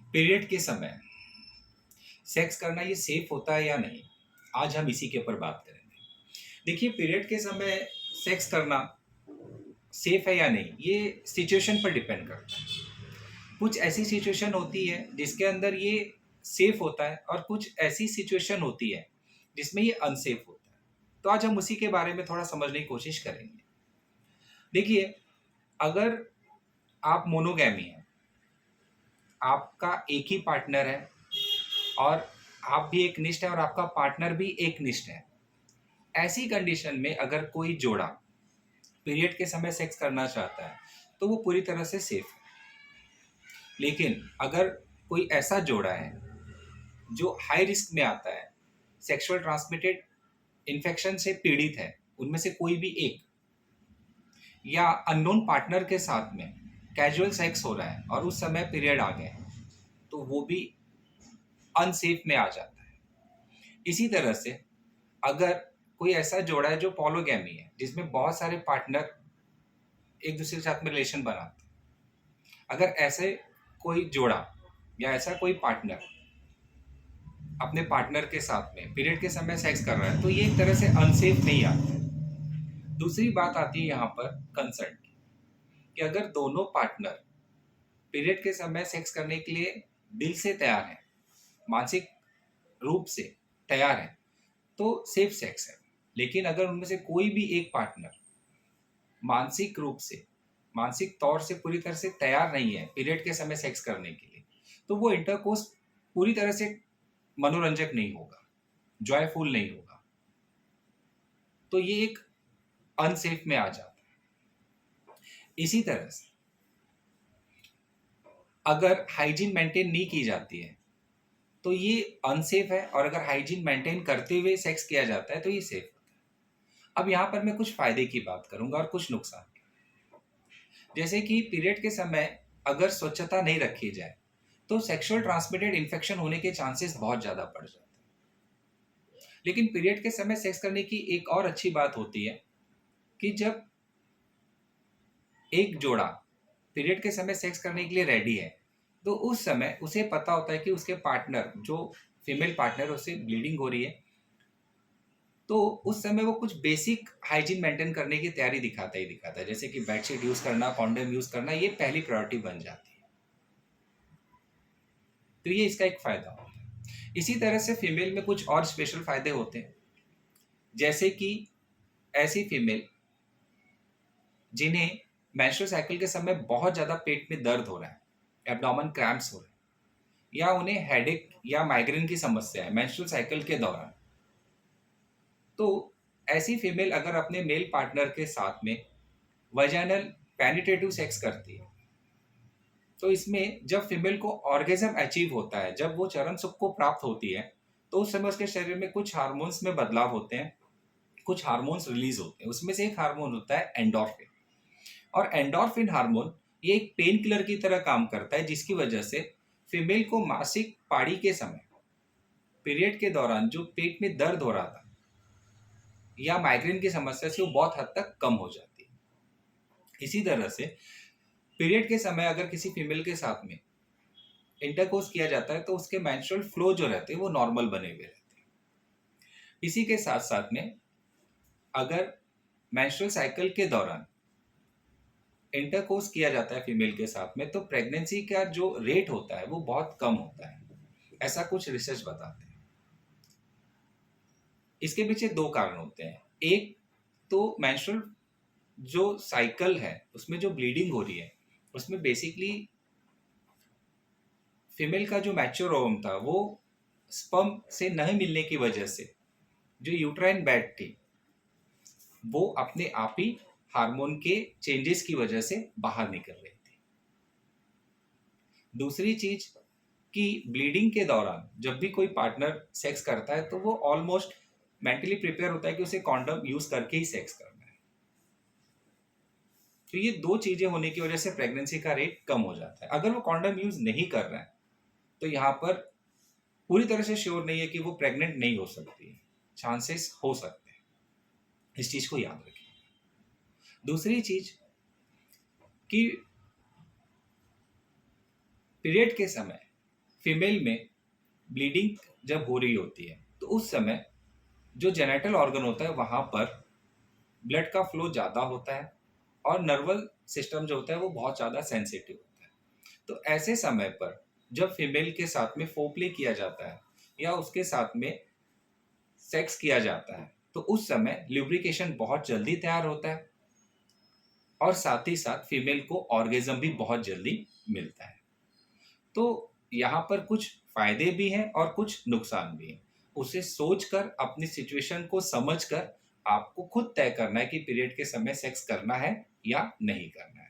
Period के समय sex करना ये सेफ होता है या नहीं, आज हम इसी के ऊपर बात करेंगे। देखिए, पीरियड के समय सेक्स करना सेफ है या नहीं, ये सिचुएशन पर डिपेंड करता है। कुछ ऐसी सिचुएशन होती है जिसके अंदर ये सेफ होता है और कुछ ऐसी सिचुएशन होती है जिसमें ये अनसेफ होता है। तो आज हम उसी के बारे में थोड़ा समझने की कोशिश करेंगे। देखिए, अगर आप मोनोगैमी हैं, आपका एक ही पार्टनर है और आप भी एक निष्ठ है और आपका पार्टनर भी एक निष्ठ है, ऐसी कंडीशन में अगर कोई जोड़ा पीरियड के समय सेक्स करना चाहता है तो वो पूरी तरह से सेफ है। लेकिन अगर कोई ऐसा जोड़ा है जो हाई रिस्क में आता है, सेक्सुअल ट्रांसमिटेड इन्फेक्शन से पीड़ित है, उनमें से कोई भी एक, या अननोन पार्टनर के साथ में कैजुअल सेक्स हो रहा है और उस समय पीरियड आ गए, तो वो भी अनसेफ में आ जाता है। इसी तरह से अगर कोई ऐसा जोड़ा है जो पॉलीगैमी है, जिसमें बहुत सारे पार्टनर एक दूसरे के साथ में रिलेशन बनाते हैं, अगर ऐसे कोई जोड़ा या ऐसा कोई पार्टनर अपने पार्टनर के साथ में पीरियड के समय सेक्स कर रहा है, तो ये एक तरह से अनसेफ नहीं आता है। दूसरी बात आती है यहाँ पर कंसर्ट की, कि अगर दोनों पार्टनर पीरियड के समय सेक्स करने के लिए दिल से तैयार हैं, मानसिक रूप से तैयार हैं, तो सेफ सेक्स है। लेकिन अगर उनमें से कोई भी एक पार्टनर मानसिक रूप से, मानसिक तौर से पूरी तरह से तैयार नहीं है पीरियड के समय सेक्स करने के लिए, तो वो इंटरकोर्स पूरी तरह से मनोरंजक नहीं होगा, जॉयफुल नहीं होगा। तो ये एक अनसेफ में आ जाता है। इसी तरह से अगर हाइजीन मेंटेन नहीं की जाती है तो ये अनसेफ है, और अगर हाइजीन मेंटेन करते हुए सेक्स किया जाता है तो ये सेफ होता है। अब यहाँ पर मैं कुछ फायदे की बात करूंगा और कुछ नुकसान की। जैसे कि पीरियड के समय अगर स्वच्छता नहीं रखी जाए तो सेक्सुअल ट्रांसमिटेड इन्फेक्शन होने के चांसेस बहुत ज़्यादा बढ़ जाते हैं। लेकिन पीरियड के समय सेक्स करने की एक और अच्छी बात होती है कि जब एक जोड़ा पीरियड के समय सेक्स करने के लिए रेडी है, तो उस समय उसे पता होता है कि उसके पार्टनर, जो फीमेल पार्टनर, उसे ब्लीडिंग हो रही है, तो उस समय वो कुछ बेसिक हाइजीन मेंटेन करने की तैयारी दिखाता ही दिखाता है। जैसे कि बेडशीट यूज़ करना, कॉन्डोम यूज़ करना, ये पहली प्रायोरिटी बन जाती है। तो ये इसका एक फ़ायदा होता है। इसी तरह से फीमेल में कुछ और स्पेशल फ़ायदे होते हैं, जैसे कि ऐसी फीमेल जिन्हें मेंस्ट्रुअल साइकिल के समय बहुत ज़्यादा पेट में दर्द हो रहा है, एब्डोमेन क्रैम्प्स हो रहे हैं, या उन्हें हेडेक या माइग्रेन की समस्या है मेंस्ट्रुअल साइकिल के दौरान, तो ऐसी फीमेल अगर अपने मेल पार्टनर के साथ में वजाइनल पेनिट्रेटिव सेक्स करती है, तो इसमें जब फीमेल को ऑर्गेजम अचीव होता है, जब वो चरम सुख को प्राप्त होती है, तो उस समय उसके शरीर में कुछ हार्मोन्स में बदलाव होते हैं, कुछ हार्मोन्स रिलीज होते हैं। उसमें से एक हार्मोन होता है एंडोर्फिन, और एंडोर्फिन हार्मोन ये एक पेन किलर की तरह काम करता है, जिसकी वजह से फीमेल को मासिक पाड़ी के समय, पीरियड के दौरान जो पेट में दर्द हो रहा था या माइग्रेन की समस्या से वो बहुत हद तक कम हो जाती है। इसी तरह से पीरियड के समय अगर किसी फीमेल के साथ में इंटरकोर्स किया जाता है तो उसके मेंस्ट्रुअल फ्लो जो रहते हैं वो नॉर्मल बने हुए रहते हैं। इसी के साथ साथ में अगर मेंस्ट्रुअल साइकिल के दौरान इंटरकोर्स किया जाता है फीमेल के साथ में, तो प्रेगनेंसी का जो रेट होता है वो बहुत कम होता है, ऐसा कुछ रिसर्च बताते हैं। इसके पीछे दो कारण होते हैं। एक तो मेंस्ट्रुअल जो साइकिल है उसमें जो ब्लीडिंग हो रही है, उसमें बेसिकली फीमेल का जो मैच्योर ओवम था वो स्पर्म से नहीं मिलने की वजह से जो यूट्राइन बेड थी वो अपने आप ही हार्मोन के चेंजेस की वजह से बाहर निकल रही थी। दूसरी चीज कि ब्लीडिंग के दौरान जब भी कोई पार्टनर सेक्स करता है तो वो ऑलमोस्ट मेंटली प्रिपेयर होता है कि उसे कॉन्डम यूज करके ही सेक्स करना है। तो ये दो चीजें होने की वजह से प्रेगनेंसी का रेट कम हो जाता है। अगर वो कॉन्डम यूज नहीं कर रहा है तो यहाँ पर पूरी तरह से श्योर नहीं है कि वो प्रेग्नेंट नहीं हो सकती, चांसेस हो सकते हैं। इस चीज को याद रखें। दूसरी चीज कि पीरियड के समय फीमेल में ब्लीडिंग जब हो रही होती है तो उस समय जो जेनिटल ऑर्गन होता है वहाँ पर ब्लड का फ्लो ज़्यादा होता है और नर्वल सिस्टम जो होता है वो बहुत ज़्यादा सेंसिटिव होता है। तो ऐसे समय पर जब फीमेल के साथ में फोरप्ले किया जाता है या उसके साथ में सेक्स किया जाता है तो उस समय ल्यूब्रिकेशन बहुत जल्दी तैयार होता है और साथ ही साथ फीमेल को ऑर्गेजम भी बहुत जल्दी मिलता है। तो यहाँ पर कुछ फायदे भी हैं और कुछ नुकसान भी हैं। उसे सोचकर अपनी सिचुएशन को समझकर आपको खुद तय करना है कि पीरियड के समय सेक्स करना है या नहीं करना है।